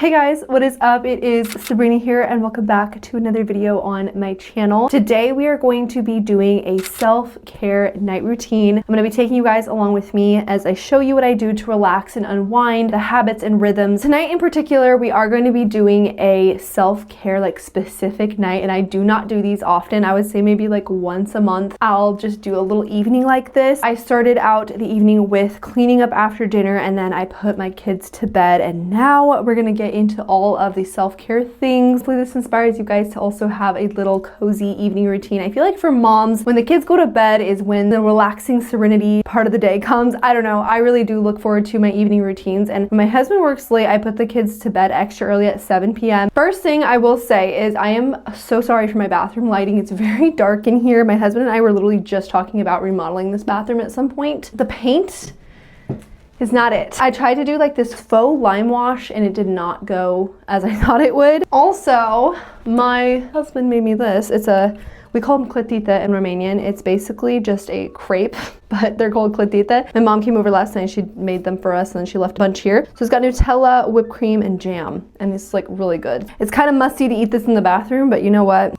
Hey guys, what is up? It is Sabrina here and welcome back to another video on my channel. Today we are going to be doing a self-care night routine. I'm going to be taking you guys along with me as I show you what I do to relax and unwind, the habits and rhythms. Tonight in particular, we are going to be doing a self-care specific night, and I do not do these often. I would say maybe once a month. I'll just do a little evening like this. I started out the evening with cleaning up after dinner and then I put my kids to bed, and now we're going to get into all of the self-care things. Hopefully this inspires you guys to also have a little cozy evening routine. I feel like for moms, when the kids go to bed is when the relaxing serenity part of the day comes. I don't know, I really do look forward to my evening routines, and when my husband works late, I put the kids to bed extra early at 7 p.m. First thing I will say is I am so sorry for my bathroom lighting. It's very dark in here. My husband and I were literally just talking about remodeling this bathroom at some point. The paint is not it. I tried to do this faux lime wash and it did not go as I thought it would. Also, my husband made me this. We call them clătite in Romanian. It's basically just a crepe, but they're called clătite. My mom came over last night, she made them for us and then she left a bunch here. So it's got Nutella, whipped cream, and jam. And it's really good. It's kind of musty to eat this in the bathroom, but you know what?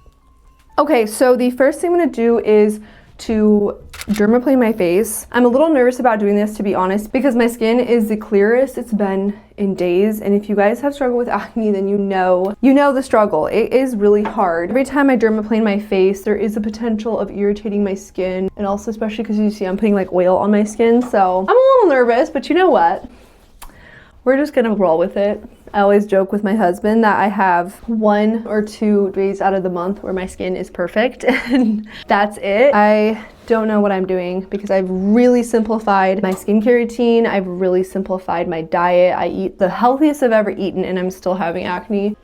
Okay, so the first thing I'm gonna do is to dermaplane my face. I'm a little nervous about doing this, to be honest, because my skin is the clearest it's been in days, and if you guys have struggled with acne, then you know the struggle. It is really hard. Every time I dermaplane my face, there is a potential of irritating my skin, and also especially because you see I'm putting oil on my skin, so I'm a little nervous, but you know what? We're just gonna roll with it. I always joke with my husband that I have 1 or 2 days out of the month where my skin is perfect and that's it. I don't know what I'm doing because I've really simplified my skincare routine. I've really simplified my diet. I eat the healthiest I've ever eaten and I'm still having acne.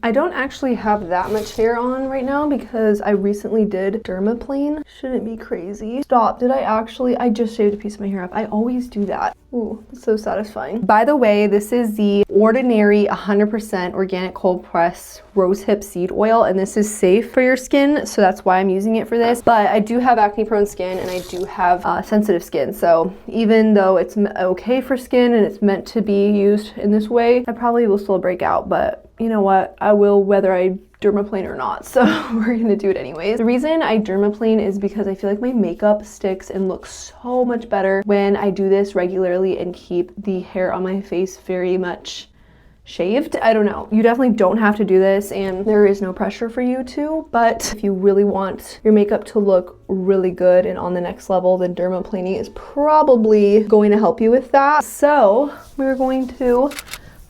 I don't actually have that much hair on right now because I recently did dermaplane. Shouldn't be crazy. Stop, I just shaved a piece of my hair up. I always do that. Ooh, it's so satisfying. By the way, this is the Ordinary 100% organic cold pressed rosehip seed oil, and this is safe for your skin, so that's why I'm using it for this. But I do have acne prone skin and I do have sensitive skin, so even though it's okay for skin and it's meant to be used in this way, I probably will still break out, but you know what? I will whether I dermaplane or not, so we're gonna do it anyways. The reason I dermaplane is because I feel like my makeup sticks and looks so much better when I do this regularly and keep the hair on my face very much shaved. I don't know. You definitely don't have to do this and there is no pressure for you to, but if you really want your makeup to look really good and on the next level, then dermaplaning is probably going to help you with that. So we're going to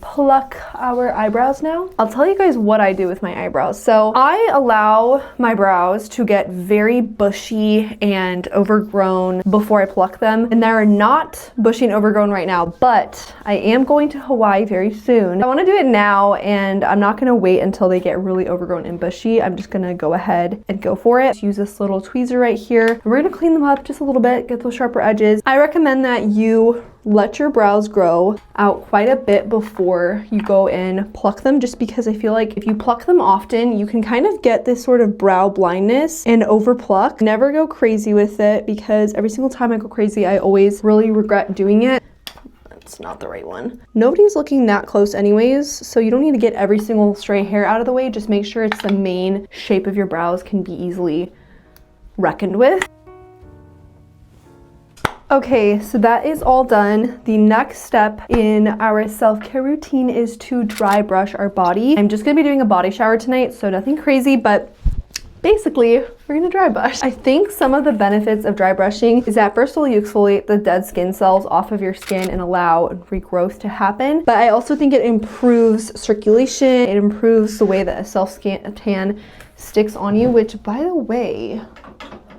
pluck our eyebrows now. I'll tell you guys what I do with my eyebrows. So I allow my brows to get very bushy and overgrown before I pluck them, and they're not bushy and overgrown right now, but I am going to Hawaii very soon. I want to do it now and I'm not going to wait until they get really overgrown and bushy. I'm just going to go ahead and go for it. Just use this little tweezer right here. We're going to clean them up just a little bit, get those sharper edges. I recommend that you let your brows grow out quite a bit before you go and pluck them, just because I feel like if you pluck them often, you can kind of get this sort of brow blindness and over pluck. Never go crazy with it, because every single time I go crazy, I always really regret doing it. That's not the right one. Nobody's looking that close anyways, so you don't need to get every single stray hair out of the way. Just make sure it's the main shape of your brows can be easily reckoned with. Okay, so that is all done. The next step in our self-care routine is to dry brush our body. I'm just gonna be doing a body shower tonight, so nothing crazy, but basically, we're gonna dry brush. I think some of the benefits of dry brushing is that first of all, you exfoliate the dead skin cells off of your skin and allow regrowth to happen. But I also think it improves circulation. It improves the way that a self-tan sticks on you, which, by the way,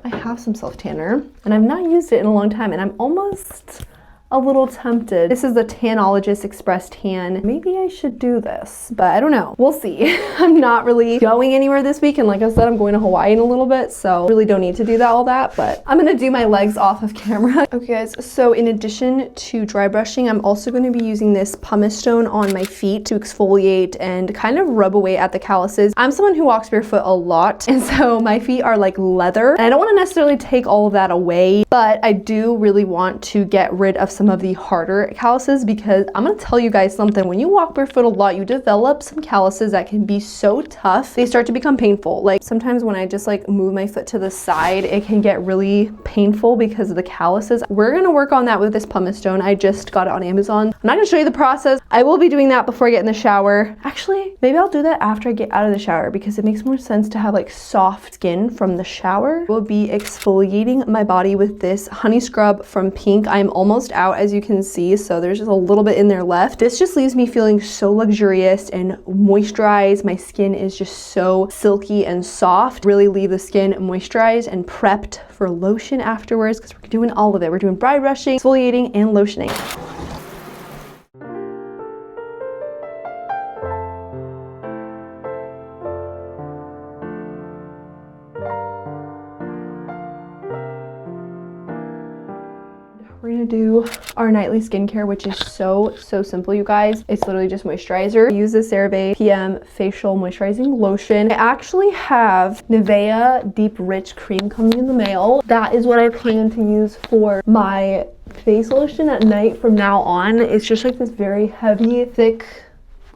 I have some self-tanner and I've not used it in a long time and I'm almost a little tempted. This is the Tanologist Express Tan. Maybe I should do this, but I don't know. We'll see. I'm not really going anywhere this week, and like I said, I'm going to Hawaii in a little bit, so really don't need to do all that, but I'm gonna do my legs off of camera. Okay guys, so in addition to dry brushing, I'm also gonna be using this pumice stone on my feet to exfoliate and kind of rub away at the calluses. I'm someone who walks barefoot a lot, and so my feet are like leather, and I don't wanna necessarily take all of that away, but I do really want to get rid of some some of the harder calluses, because I'm gonna tell you guys something. When you walk barefoot a lot, you develop some calluses that can be so tough. They start to become painful. Like sometimes when I just like move my foot to the side, it can get really painful because of the calluses. We're gonna work on that with this pumice stone. I just got it on Amazon. I'm not gonna show you the process. I will be doing that before I get in the shower. Actually, maybe I'll do that after I get out of the shower because it makes more sense to have like soft skin from the shower. We'll be exfoliating my body with this honey scrub from Pink. I'm almost out, as you can see, so there's just a little bit in there left. This just leaves me feeling so luxurious and moisturized. My skin is just so silky and soft. Really leave the skin moisturized and prepped for lotion afterwards, because we're doing all of it. We're doing dry brushing, exfoliating, and lotioning. We're gonna do our nightly skincare, which is so simple, you guys. It's literally just moisturizer. I use the CeraVe PM Facial Moisturizing Lotion. I actually have Nivea Deep Rich Cream coming in the mail. That is what I plan to use for my face lotion at night from now on. It's just like this very heavy, thick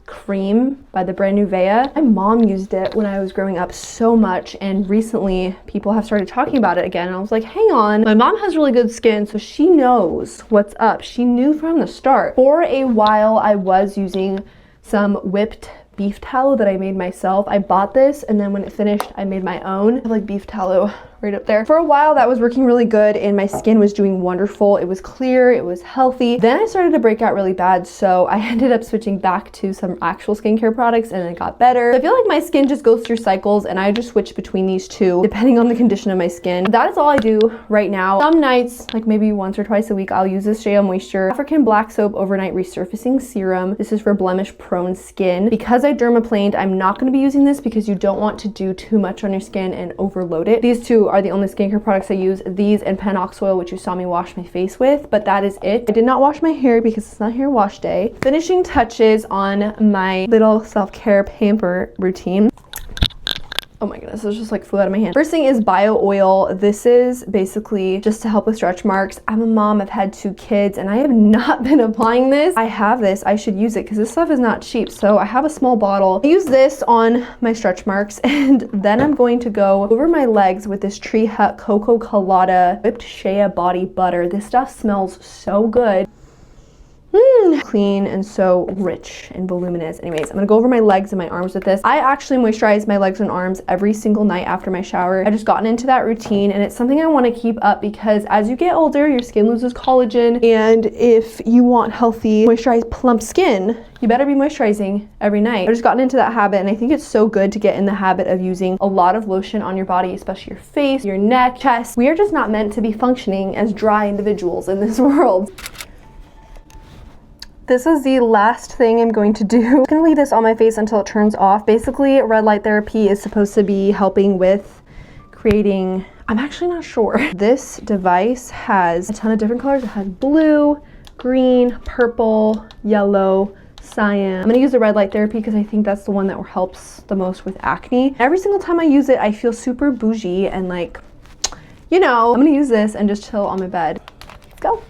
cream by the brand Nivea. My mom used it when I was growing up so much, and recently people have started talking about it again, and I was like, hang on, my mom has really good skin, so she knows what's up. She knew from the start. For a while I was using some whipped beef tallow that I made myself. I bought this, and then when it finished I made my own. I have like beef tallow right up there. For a while that was working really good and my skin was doing wonderful. It was clear, it was healthy. Then I started to break out really bad, so I ended up switching back to some actual skincare products, and it got better. I feel like my skin just goes through cycles, and I just switch between these two depending on the condition of my skin. That is all I do right now. Some nights, like maybe once or twice a week, I'll use this Shea Moisture African Black Soap Overnight Resurfacing Serum. This is for blemish prone skin. Because I dermaplaned, I'm not going to be using this because you don't want to do too much on your skin and overload it. These two are the only skincare products I use, these and Panox oil, which you saw me wash my face with, but that is it. I did not wash my hair because it's not hair wash day. Finishing touches on my little self-care pamper routine. Oh my goodness, this just like flew out of my hand. First thing is bio oil. This is basically just to help with stretch marks. I'm a mom, I've had 2 kids, and I have not been applying this. I have this, I should use it because this stuff is not cheap. So I have a small bottle. I use this on my stretch marks, and then I'm going to go over my legs with this Tree Hut Cocoa Colada Whipped Shea Body Butter. This stuff smells so good. Clean and so rich and voluminous. Anyways, I'm gonna go over my legs and my arms with this. I actually moisturize my legs and arms every single night after my shower. I've just gotten into that routine, and it's something I want to keep up because as you get older, your skin loses collagen, and if you want healthy, moisturized, plump skin, you better be moisturizing every night. I've just gotten into that habit, and I think it's so good to get in the habit of using a lot of lotion on your body, especially your face, your neck, chest. We are just not meant to be functioning as dry individuals in this world. This is the last thing I'm going to do. I'm gonna leave this on my face until it turns off. Basically, red light therapy is supposed to be helping with creating, I'm actually not sure. This device has a ton of different colors. It has blue, green, purple, yellow, cyan. I'm gonna use the red light therapy because I think that's the one that helps the most with acne. Every single time I use it, I feel super bougie and like, you know, I'm gonna use this and just chill on my bed. Let's go.